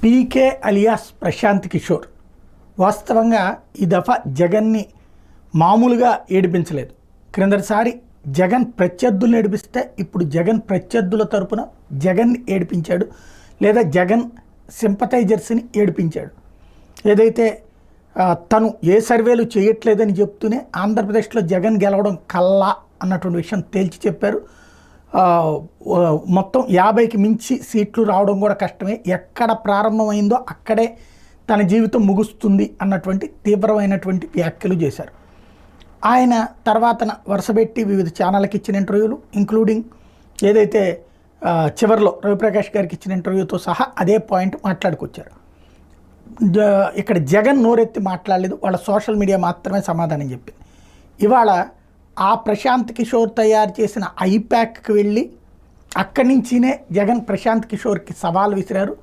పీకే alias Prashanth Kishore వాస్తవంగా ఈ దఫా జగన్ని మామూలుగా ఏడిపించలేదు. క్రిందటిసారి జగన్ ప్రత్యర్థులను ఏడిపిస్తే ఇప్పుడు జగన్ ప్రత్యర్థుల తరపున జగన్ని ఏడిపించాడు, లేదా జగన్ సింపథైజర్స్ని ఏడిపించాడు. ఏదైతే తను ఏ సర్వేలు చేయట్లేదని చెప్తూనే ఆంధ్రప్రదేశ్లో జగన్ గెలవడం కల్లా అన్నటువంటి విషయం తేల్చి చెప్పారు. మొత్తం 50కి మించి సీట్లు రావడం కూడా కష్టమే, ఎక్కడ ప్రారంభమైందో అక్కడే తన జీవితం ముగుస్తుంది అన్నటువంటి తీవ్రమైనటువంటి వ్యాఖ్యలు చేశారు. ఆయన తర్వాత వరుసపెట్టి వివిధ ఛానళ్ళకి ఇచ్చిన ఇంటర్వ్యూలు, ఇంక్లూడింగ్ ఏదైతే చివరిలో రవిప్రకాష్ గారికి ఇచ్చిన ఇంటర్వ్యూతో సహా అదే పాయింట్ మాట్లాడుకొచ్చారు. ఇక్కడ జగన్ నోరెత్తి మాట్లాడలేదు, వాళ్ళ సోషల్ మీడియా మాత్రమే సమాధానం చెప్పింది. ఇవాళ ఆ ప్రశాంత్ కిషోర్ తయారు చేసిన ఐప్యాక్కి వెళ్ళి అక్కడి నుంచినే జగన్ ప్రశాంత్ కిషోర్కి సవాల్ విసిరారు.